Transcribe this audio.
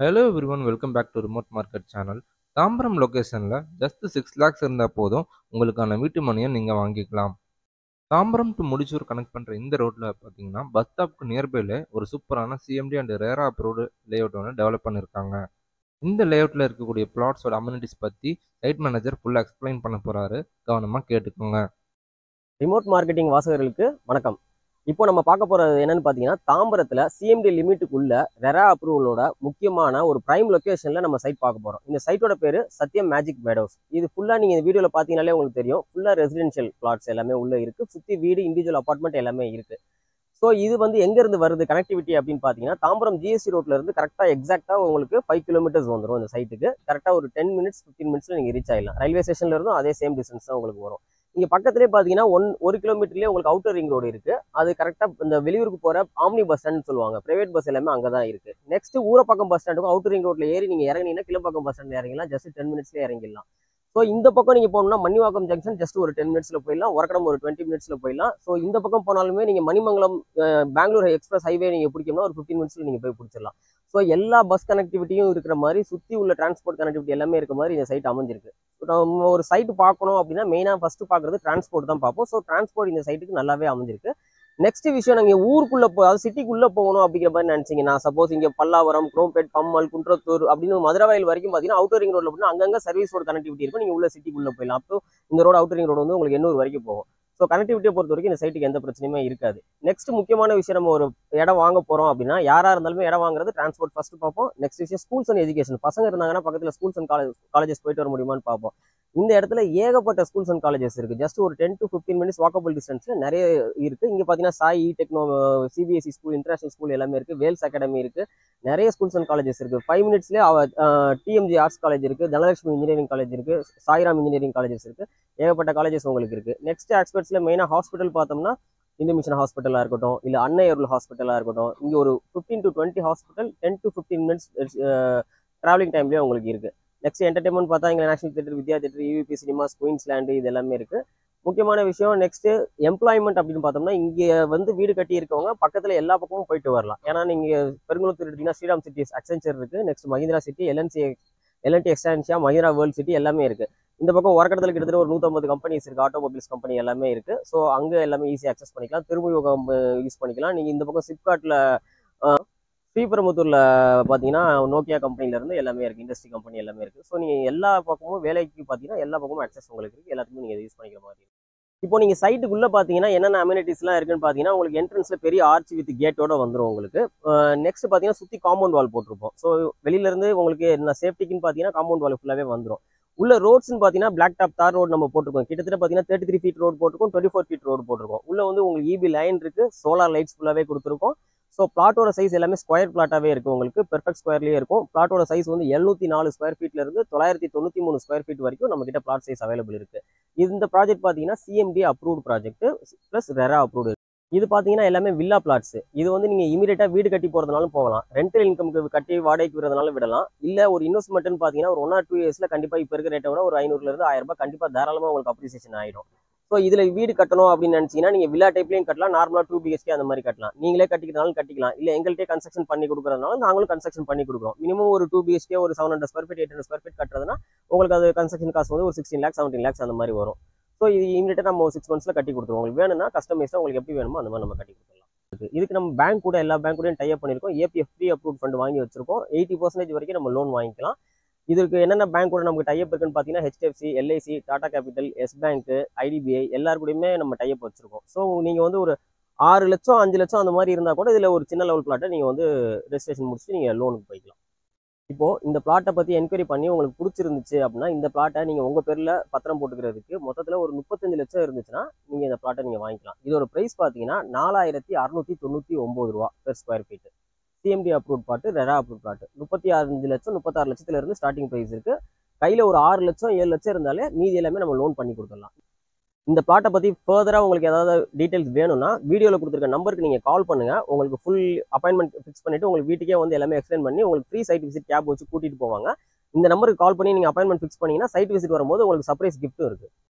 Hello everyone, welcome back to remote market channel. Tambaram லொக்கேஷனில் just 6 lakhs இருந்தால் போதும் உங்களுக்கான வீட்டு மனையை நீங்கள் வாங்கிக்கலாம். தாம்பரம் டு முடிச்சூர் கனெக்ட் பண்ணுற இந்த ரோட்டில் பார்த்தீங்கன்னா பஸ் ஸ்டாப்க்கு நியர்பைல ஒரு சூப்பரான சிஎம்டி அண்ட் ரேரா அப்ரூவ்டு லேஅவுட் ஒன்று டெவலப் பண்ணியிருக்காங்க. இந்த லேஅவுட்டில் இருக்கக்கூடிய பிளாட்ஸோட அம்யூனிட்டிஸ் பற்றி சைட் மேனேஜர் ஃபுல்லாக எக்ஸ்பிளைன் பண்ண போகிறாரு. கவனமாக கேட்டுக்கோங்க. ரிமோட் மார்க்கெட்டிங் வாசகர்களுக்கு வணக்கம். இப்போ நம்ம பார்க்க போறது என்னன்னு பார்த்தீங்கன்னா, தாம்பரத்தில் சிஎம்டி லிமிட்டுக்குள்ள ரெரா அப்ரூவலோட முக்கியமான ஒரு பிரைம் லொக்கேஷனில் நம்ம சைட் பார்க்க போகிறோம். இந்த சைட்டோட பேர் சத்யம் மேஜிக் மேடோஸ். இது ஃபுல்லாக நீங்கள் இந்த வீடியோவில் பார்த்தீங்கனாலே உங்களுக்கு தெரியும். ஃபுல்லாக ரெசிடென்ஷியல் பிளாட்ஸ் எல்லாமே உள்ளே இருக்குது. சுற்றி வீடு, இண்டிவிஜுவல் அப்பார்ட்மெண்ட் எல்லாமே இருக்குது. ஸோ இது வந்து எங்கேருந்து வருது கனெக்டிவிட்டி அப்படின்னு பார்த்தீங்கன்னா, தாம்பரம் ஜிஎஸ்டி ரோட்ல இருந்து கரெக்டாக எக்ஸாக்டாக உங்களுக்கு 5 கிலோமீட்டர்ஸ் வந்துடும். இந்த சைட்டுக்கு கரெக்டாக ஒரு 10 மினிட்ஸ் 15 மினிட்ஸில் நீங்கள் ரீச் ஆகிடலாம். ரயில்வே ஸ்டேஷன்ல இருந்தும் அதே சேம் டிஸ்டன்ஸ் தான் உங்களுக்கு வரும். இங்கே பக்கத்துலேயே பார்த்தீங்கன்னா ஒரு கிலோமீட்டர்லேயே உங்களுக்கு அவுட்டர் ரிங் ரோடு இருக்குது. அது கரெக்டாக இந்த வெளியூருக்கு போகிற ஆம்னி பஸ் ஸ்டாண்ட் சொல்லுவாங்க. பிரைவேட் பஸ் எல்லாமே அங்கே தான் இருக்குது. நெக்ஸ்ட் ஊரப்பாக்கம் பஸ் ஸ்டாண்டுக்கும் அவுட்டர் ரிங் ரோட்ல ஏறி நீங்கள் இறங்கினீங்கன்னா கிளம்பாக்கம் பஸ் ஸ்டாண்ட் இறங்கிடலாம். ஜஸ்ட் 10 மினிட்ஸ்லேயே இறங்கிடலாம். ஸோ இந்த பக்கம் நீங்கள் போகணும்னா மணிவாக்கம் ஜங்ஷன் ஜஸ்ட் ஒரு 10 மினிட்ஸில் போயிடலாம். உரக்கடம் ஒரு 20 மினிட்ஸில் போயிடலாம். ஸோ இந்த பக்கம் போனாலுமே நீங்கள் மணிமங்கலம் பெங்களூர் எக்ஸ்பிரஸ் ஹைவே நீங்கள் பிடிக்கணும்னா ஒரு 15 மினிட்ஸில் நீங்கள் போய் பிடிச்சிடலாம். ஸோ எல்லா பஸ் கனெக்டிவிட்டியும் இருக்கிற மாதிரி, சுற்றி உள்ள டிரான்ஸ்போர்ட் கனெக்டிவிட்டி எல்லாமே இருக்க மாதிரி இந்த சைட் அமைஞ்சிருக்கு. நம்ம ஒரு சைட் பார்க்கணும் அப்படின்னா மெயினாக ஃபர்ஸ்ட் பார்க்குறது டிரான்ஸ்போர்ட் தான் பார்ப்போம். ஸோ டிரான்ஸ்போர்ட் இந்த சைட்டுக்கு நல்லாவே அமைஞ்சிருக்கு. நெக்ஸ்ட் விஷயம், நீங்கள் ஊருக்குள்ளே அதாவது சிட்டிக்குள்ளே போகணும் அப்படிங்கிற மாதிரி நினச்சிங்கன்னா, சப்போஸ் இங்கே பல்லாவரம், குரோம்பேட், பம்மல், குன்றத்தூர் அப்படின்னு மதுரவாயில் வரைக்கும் பார்த்தீங்கன்னா அவுட்டர் ரிங் ரோட்ல போனால் அங்கங்கே சர்வீஸ் ரோடு கனெக்டிவிட்டி இருக்கும். நீங்கள் உள்ள சிட்டிக்குள்ளே போயிடலாம். அப்போ இந்த ரோடு அவுட்டர் ரிங் ரோடு வந்து உங்களுக்கு எண்ணூர் வரைக்கும் போகும். ஸோ கனெக்டிவிட்டியை பொறுத்த வரைக்கும் இந்த சைட்டுக்கு எந்த பிரச்சனையுமே இருக்காது. நெக்ஸ்ட் முக்கியமான விஷயம், நம்ம ஒரு இடம் வாங்க போகிறோம் அப்படின்னா யாராக இருந்தாலுமே இடம் வாங்குறது டிரான்ஸ்போர்ட் ஃபர்ஸ்ட் பார்ப்போம். நெக்ஸ்ட் விஷயம் ஸ்கூல்ஸ் அண்ட் எஜுகேஷன். பசங்க இருந்தாங்கன்னா பக்கத்தில் ஸ்கூல்ஸ் அண்ட் காலேஜஸ் போயிட்டு வர முடியுமான்னு பார்ப்போம். இந்த இடத்துல ஏகப்பட்ட ஸ்கூல்ஸ் அண்ட் காலேஜஸ் இருக்குது. ஜஸ்ட் ஒரு 10 to 15 மினிட்ஸ் வாக்கபிள் டிஸ்டன்ஸில் நிறைய இருக்குது. இங்கே பார்த்தீங்கன்னா Sai techno, CBSE school, international school எல்லாமே இருக்குது. வேல்ஸ் அகாடமி இருக்குது. நிறைய ஸ்கூல்ஸ் அண்ட் காலேஜஸ் இருக்குது. 5 மினிட்ஸ்லேயே டிஎம்ஜி ஆர்ட்ஸ் காலேஜ் இருக்குது, தனலட்சுமி இன்ஜினியரிங் காலேஜ் இருக்குது, சாய்ராம் இன்ஜினியரிங் காலேஜஸ் இருக்குது. ஏகப்பட்ட காலேஜஸ் உங்களுக்கு இருக்குது. நெக்ஸ்ட் ஆஸ்பெக்ட்ஸில் மெயினாக ஹாஸ்பிட்டல் பார்த்தோம்னா இந்து மிஷன் ஹாஸ்பிட்டலாக இருக்கட்டும், இல்லை அன்னையருள் ஹாஸ்பிட்டலாக இருக்கட்டும், இங்கே ஒரு 15 to 20 hospital 10 to 15 minutes travelling டைம்லேயே உங்களுக்கு இருக்குது. நெக்ஸ்ட் என்டர்டைன்மெண்ட் பார்த்தா இங்கே நேஷனல் தியேட்டர், வித்யா தியேட்டர், யூவிபி சினிமாஸ், குயின்ஸ்லேண்டு இது எல்லாமே இருக்குது. முக்கியமான விஷயம் நெக்ஸ்ட் எம்ப்ளாய்மெண்ட் அப்படின்னு பார்த்தோம்னா, இங்கே வந்து வீடு கட்டி இருக்கவங்க பக்கத்தில் எல்லா பக்கமும் போயிட்டு வரலாம். ஏன்னா நீங்கள் பெருங்குளத்தூர் எடுத்தீங்கன்னா ஸ்ரீராம் சிட்டிஸ் அக்சென்ச்சர் இருக்குது. Next Mahindra city, LNT Estancia, Mahindra world city எல்லாமே இருக்குது. இந்த பக்கம் உரக்கடத்தில் கிட்டத்தட்ட ஒரு 150 கம்பெனிஸ் இருக்குது. ஆட்டோமொபைல்ஸ் கம்பெனி எல்லாமே இருக்குது. ஸோ அங்கே எல்லாமே ஈஸியாக அக்சஸ் பண்ணிக்கலாம். திருமுகம் யூஸ் பண்ணிக்கலாம். நீங்கள் இந்த பக்கம் சிப்காட்டில், ஸ்ரீபெரும்புத்தூரில் பார்த்தீங்கன்னா நோக்கியா கம்பெனிலேருந்து எல்லாமே இருக்குது. இண்டஸ்ட்ரி கம்பெனி எல்லாமே இருக்குது. ஸோ நீங்கள் எல்லா பக்கமும் வேலைக்கு பார்த்தீங்கன்னா எல்லா பக்கமும் அக்சஸ் உங்களுக்கு இருக்குது. எல்லாத்துக்குமே நீங்கள் யூஸ் பண்ணிக்கிற மாதிரி இருக்குது. இப்போ நீங்கள் சைட்டுக்குள்ளே பார்த்தீங்கன்னா என்னென்ன அம்யூனிட்டிஸ்லாம் இருக்குன்னு பார்த்தீங்கன்னா, உங்களுக்கு என்ட்ரன்ஸில் பெரிய ஆர்ச் வித் கேட்டோட வந்துடும் உங்களுக்கு. நெக்ஸ்ட் பார்த்தீங்கன்னா சுற்றி காம்பவுண்ட் வால் போட்டிருப்போம். ஸோ வெளியிலேருந்து உங்களுக்கு என்ன சேஃப்டிக்குன்னு பார்த்தீங்கன்னா காம்பவுண்ட் வால் ஃபுல்லாகவே வந்துடும். உள்ள ரோட்ஸ்ன்னு பார்த்தீங்கன்னா பிளாக் டாப் தார் ரோடு நம்ம போட்டிருக்கோம். கிட்டத்தட்ட பார்த்தீங்கன்னா 33 ஃபீட் ரோடு போட்டிருக்கோம், 24 ஃபீட் ரோடு போட்டிருக்கோம். உள்ள வந்து உங்களுக்கு இபி லைன் இருக்குது, சோலார் லைட்ஸ் ஃபுல்லாகவே கொடுத்துருக்கோம். ஸோ பிளாட்டோட சைஸ் எல்லாமே ஸ்கொயர் பிளாட்டாகவே இருக்கும். உங்களுக்கு பெர்ஃபெக்ட் ஸ்கொயர்லேயே இருக்கும். பிளாட்டோட சைஸ் வந்து 704 ஸ்கொயர் ஃபீட்லேருந்து 993 ஸ்கொயர் ஃபீட் வரைக்கும் நம்ம கிட்ட பிளாட் சைஸ் அவைலபிள் இருக்குது. இந்த ப்ராஜெக்ட் பார்த்தீங்கன்னா CMD approved project plus RERA approved. இது பார்த்தீங்கன்னா எல்லாமே வில்லா பிளாட்ஸ். இது வந்து நீங்கள் இமீடியட்டாக வீடு கட்டி போகிறதுனாலும் போகலாம், ரெண்டல் இன்கம்க்கு கட்டி வாடகைக்கு விடுறதுனாலும் விடலாம். இல்லை ஒரு இன்வெஸ்ட்மெண்ட்னு பார்த்தீங்கன்னா ஒரு 1 or 2 இயர்ஸில் கண்டிப்பாக இப்போ இருக்கிற ரேட்டை விட ஒரு 500 1000 ரூபாய் கண்டிப்பாக தாராளமாக உங்களுக்கு அப்ரிசியேஷன் ஆகிடும். ஸோ இதில் வீடு கட்டணும் அப்படின்னு நினச்சிங்கன்னா நீங்கள் வில்லா டைப்லையும் கட்டலாம், நார்மலாக 2 BHK அந்த மாதிரி கட்டலாம். நீங்களே கட்டிக்கிறதுனாலும் கட்டிக்கலாம். இல்லை எங்கள்கிட்டே கன்ஸ்ட்ரக்ஷன் பண்ணி கொடுக்குறதுனால நாங்களும் கன்ஸ்ட்ரக்ஷன் பண்ணி கொடுக்குறோம். மினிமம் ஒரு 2 BHK ஒரு 700 ஸ்கொயர் ஃபீட் 800 ஸ்கொயர் ஃபீட் கட்டுறதுனா உங்களுக்கு அது கன்ஸ்ட்ரக்ஷன் காஸ்ட் வந்து ஒரு 16 lakhs 17 lakhs அந்த மாதிரி வரும். ஸோ இது இமீடியட்டாக நம்ம 6 monthஸில் கட்டி கொடுத்துருவோம். உங்களுக்கு வேணும்னா கஸ்டமைஸாக உங்களுக்கு எப்படி வேணுமோ அந்த மாதிரி நம்ம கட்டி கொடுத்துடலாம். இதுக்கு நம்ம பேங்க் கூட எல்லா பேங்க் கூடயும் டைப் பண்ணியிருக்கோம். ஏபிஎஃப் ப்ரீ அப்ரூவ் ஃபண்ட் வாங்கி வச்சிருக்கோம். 80% வரைக்கும் நம்ம லோன் வாங்கிக்கலாம். இதுக்கு என்னென்ன பேங்க் கூட நமக்கு டைப் இருக்குன்னு பார்த்தீங்கன்னா HDFC, LIC, Tata capital, yes bank, IDBI எல்லாரு கூடயுமே நம்ம டைப் வச்சிருக்கோம். ஸோ நீங்கள் வந்து ஒரு 6 லட்சம் 5 லட்சம் அந்த மாதிரி இருந்தால் கூட இதில் ஒரு சின்ன லெவல் பிளாட்டை நீங்கள் வந்து ரெஜிஸ்ட்ரேஷன் முடிச்சுட்டு நீங்கள் லோனுக்கு போய்க்கலாம். இப்போ இந்த பிளாட்டை பற்றி என்கொயரி பண்ணி உங்களுக்கு பிடிச்சிருந்துச்சு அப்படின்னா இந்த பிளாட்டை நீங்கள் உங்கள் பேரில் பத்திரம் போட்டுக்கிறதுக்கு மொத்தத்தில் ஒரு 35 லட்சம் இருந்துச்சுன்னா நீங்கள் இந்த பிளாட்டை நீங்கள் வாங்கிக்கலாம். இதோட ப்ரைஸ் பார்த்தீங்கன்னா 4699 ரூபா per square feet. CMD approve plot, RERA approve plot 35 லட்சம் 36 லட்சத்துல ஸ்டார்டிங் ப்ரைஸ் இருக்கு. கையில் ஒரு 6 லட்சம் 7 லட்சம் இருந்தாலே மீதி எல்லாமே நம்ம லோன் பண்ணி கொடுத்துடலாம். இந்த பிளாட்டை பற்றி ஃபர்தராக உங்களுக்கு ஏதாவது டீட்டெயில்ஸ் வேணும்னா வீடியோவில் கொடுத்துருக்க நம்பருக்கு நீங்கள் கால் பண்ணுங்கள். உங்களுக்கு ஃபுல் அப்பாயின்மெண்ட் ஃபிக்ஸ் பண்ணிவிட்டு உங்களுக்கு வீட்டுக்கே வந்து எல்லாமே எக்ஸ்பிளைன் பண்ணி உங்களுக்கு ஃப்ரீ சைட் விசிட் கேப் வச்சு கூட்டிகிட்டு போவாங்க. இந்த நம்பருக்கு கால் பண்ணி நீங்கள் அப்பாயின்மெண்ட் ஃபிக்ஸ் பண்ணிங்கன்னா சைட் விசிட் வரும்போது உங்களுக்கு சர்ப்ரைஸ் கிஃப்ட்டும் இருக்குது.